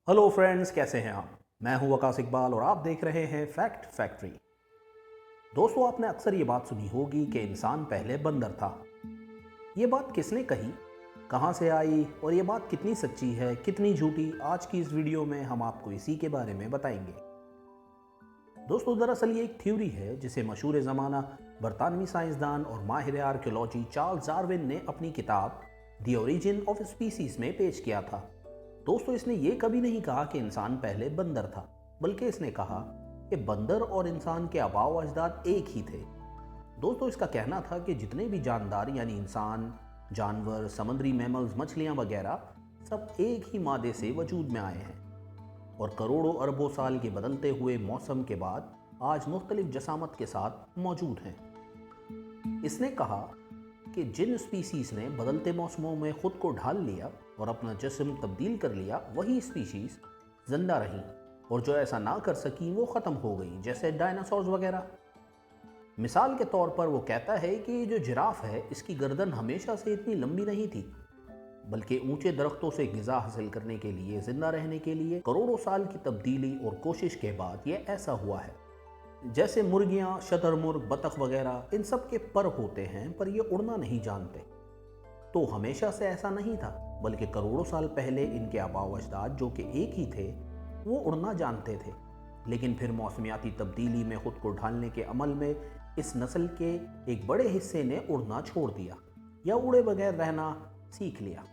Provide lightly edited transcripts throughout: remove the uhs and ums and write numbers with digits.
Hello friends, कैसे हैं आप। मैं हूं वकास इकबाल और आप देख रहे हैं फैक्ट फैक्ट्री। दोस्तों, आपने अक्सर ये बात सुनी होगी कि इंसान पहले बंदर था। ये बात किसने कही, कहां से आई और ये बात कितनी सच्ची है कितनी झूठी, आज की इस वीडियो में हम आपको इसी के बारे में बताएंगे। दोस्तों, दरअसल ये एक थ्योरी है जिसे मशहूर ज़माना बरतानवी साइंसदान और माहिर आर्कियोलॉजी चार्ल्स डार्विन ने अपनी किताब द ओरिजिन ऑफ स्पीसीज में पेश किया था। दोस्तों, इसने ये कभी नहीं कहा कि इंसान पहले बंदर था, बल्कि इसने कहा कि बंदर और इंसान के आबाओ अजदाद एक ही थे। दोस्तों, इसका कहना था कि जितने भी जानदार यानी इंसान, जानवर, समुद्री मैमल्स, मछलियां वगैरह सब एक ही मादे से वजूद में आए हैं और करोड़ों अरबों साल के बदलते हुए मौसम के बाद आज मुख्तलिफ जसामत के साथ मौजूद हैं। इसने कहा कि जिन स्पीसीज ने बदलते मौसमों में खुद को ढाल लिया और अपना जिस्म तब्दील कर लिया, वही स्पीशीज जिंदा रहीं, और जो ऐसा ना कर सकी वो ख़त्म हो गई, जैसे डायनासोर्स वगैरह। मिसाल के तौर पर वो कहता है कि जो जिराफ है, इसकी गर्दन हमेशा से इतनी लंबी नहीं थी, बल्कि ऊंचे दरख्तों से गिज़ा हासिल करने के लिए, जिंदा रहने के लिए करोड़ों साल की तब्दीली और कोशिश के बाद ये ऐसा हुआ है। जैसे मुर्गियाँ, शतरमुर्ग, बतख वगैरह, इन सब के पर होते हैं पर ये उड़ना नहीं जानते। तो हमेशा से ऐसा नहीं था, बल्कि करोड़ों साल पहले इनके आबाओ अजदाद जो कि एक ही थे, वो उड़ना जानते थे। लेकिन फिर मौसमियाती तब्दीली में खुद को ढालने के अमल में इस नस्ल के एक बड़े हिस्से ने उड़ना छोड़ दिया या उड़े बगैर रहना सीख लिया।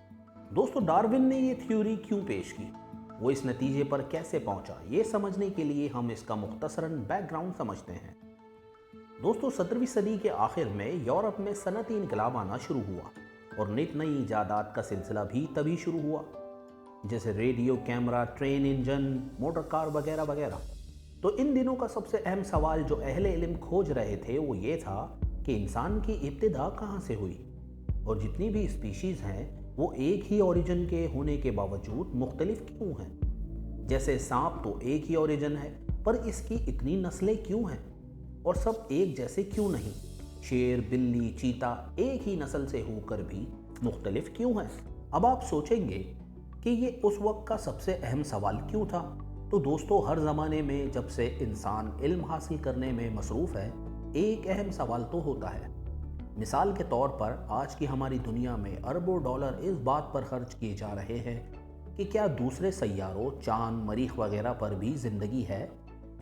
दोस्तों, डार्विन ने ये थ्योरी क्यों पेश की, वो इस नतीजे पर कैसे पहुंचा, ये समझने के लिए हम इसका मुख्तसरन बैकग्राउंड समझते हैं। दोस्तों, 17वीं सदी के आखिर में यूरोप में सनती इनकलाब आना शुरू हुआ और नित नई इजादात का सिलसिला भी तभी शुरू हुआ, जैसे radio, camera, train engine, motor car वगैरह वगैरह। तो इन दिनों का सबसे अहम सवाल जो अहले इल्म खोज रहे थे वो ये था कि इंसान की इब्तिदा कहाँ से हुई, और जितनी भी स्पीशीज़ हैं वो एक ही ओरिजिन के होने के बावजूद मुख्तलिफ क्यों हैं। जैसे सांप तो एक ही ओरिजिन है, पर इसकी इतनी नस्लें क्यों हैं, और सब एक जैसे क्यों नहीं। शेर, बिल्ली, चीता एक ही नस्ल से होकर भी मुख्तलिफ क्यों हैं। अब आप सोचेंगे कि ये उस वक्त का सबसे अहम सवाल क्यों था। तो दोस्तों, हर ज़माने में जब से इंसान इल्म हासिल करने में मसरूफ़ है, एक अहम सवाल तो होता है। मिसाल के तौर पर आज की हमारी दुनिया में अरबों डॉलर इस बात पर खर्च किए जा रहे हैं कि क्या दूसरे सैयारों, चांद, मरीख वगैरह पर भी ज़िंदगी है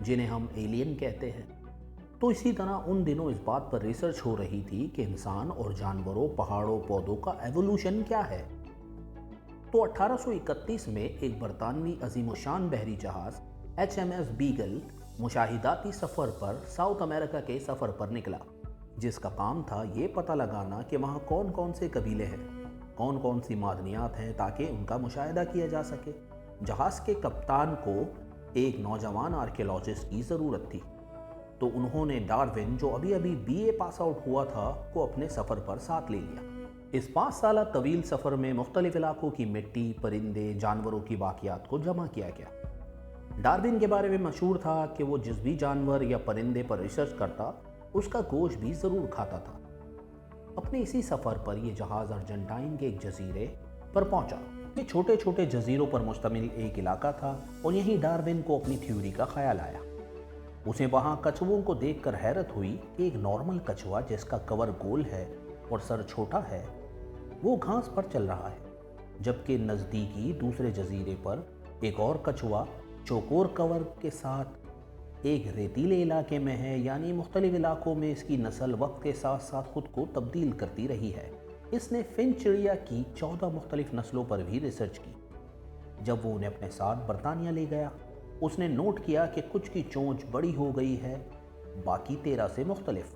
जिन्हें हम एलियन कहते हैं। तो इसी तरह उन दिनों इस बात पर रिसर्च हो रही थी कि इंसान और जानवरों, पहाड़ों, पौधों का एवोल्यूशन क्या है। तो 1831 में एक बरतानवी अजीमशान बहरी जहाज़ HMS बीगल मुशाहिदाती सफ़र पर साउथ अमेरिका के सफ़र पर निकला, जिसका काम था ये पता लगाना कि वहाँ कौन कौन से कबीले हैं, कौन कौन सी मादनियात हैं, ताकि उनका मुशाहिदा किया जा सके। जहाज़ के कप्तान को एक नौजवान आर्कियोलॉजिस्ट की ज़रूरत थी, तो उन्होंने डार्विन, जो अभी अभी BA पास आउट हुआ था, को अपने सफ़र पर साथ ले लिया। इस 5 साल तवील सफ़र में मुख्तलिफ इलाकों की मिट्टी, परिंदे, जानवरों की बाकियात को जमा किया गया। डार्विन के बारे में मशहूर था कि वो जिस भी जानवर या परिंदे पर रिसर्च करता उसका गोश्त भी ज़रूर खाता था। अपने इसी सफ़र पर यह जहाज़ अर्जेंटाइन के एक जजीरे पर पहुंचा। ये छोटे छोटे जजीरों पर मुश्तमिल एक इलाका था और यहीं डार्विन को अपनी थ्योरी का ख्याल आया। उसे वहाँ कछुओं को देखकर हैरत हुई कि एक नॉर्मल कछुआ जिसका कवर गोल है और सर छोटा है, वो घास पर चल रहा है, जबकि नज़दीकी दूसरे जजीरे पर एक और कछुआ चौकोर कवर के साथ एक रेतीले इलाके में है। यानी मुख्तलिफ इलाकों में इसकी नस्ल वक्त के साथ साथ खुद को तब्दील करती रही है। इसने फिंच चिड़िया की 14 मुख्तलिफ नस्लों पर भी रिसर्च की। जब वो उन्हें अपने साथ बरतानिया ले गया, उसने नोट किया कि कुछ की चोंच बड़ी हो गई है, बाकी 13 से मुख्तलिफ।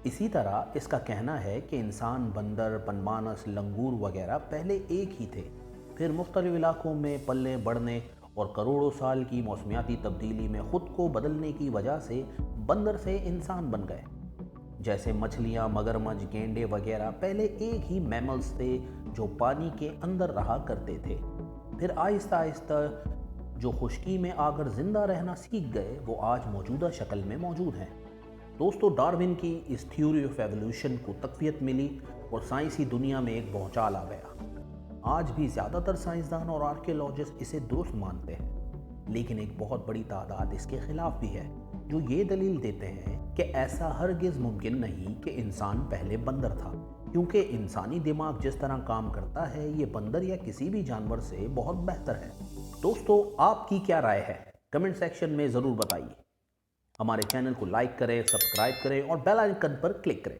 इसी तरह इसका कहना है कि इंसान, बंदर, पनमानस, लंगूर वगैरह पहले एक ही थे, फिर मुख्तलिफ इलाकों में पलने बढ़ने और करोड़ों साल की मौसमियाती तब्दीली में खुद को बदलने की वजह से बंदर से इंसान बन गए। जैसे मछलियाँ, मगरमच्छ, गेंडे वगैरह पहले एक ही मैमल्स थे जो पानी के अंदर रहा करते थे, फिर आहिस्ता आहिस्ता जो खुश्की में आकर जिंदा रहना सीख गए, वो आज मौजूदा शक्ल में मौजूद हैं। दोस्तों, डार्विन की इस थ्योरी ऑफ एवोल्यूशन को तक़वियत मिली और साइंसी दुनिया में एक भौचाल आ गया। آج بھی زیادہ تر سائنسدان اور آرکیولوجسٹ اسے درست مانتے ہیں، لیکن ایک بہت بڑی تعداد اس کے خلاف بھی ہے، جو یہ دلیل دیتے ہیں کہ ایسا ہرگز ممکن نہیں کہ انسان پہلے بندر تھا، کیونکہ انسانی دماغ جس طرح کام کرتا ہے یہ بندر یا کسی بھی جانور سے بہت بہتر ہے۔ دوستو، آپ کی کیا رائے ہے؟ کمنٹ سیکشن میں ضرور بتائیے۔ ہمارے چینل کو لائک کریں، سبسکرائب کریں اور بیل آئیکن پر کلک کریں۔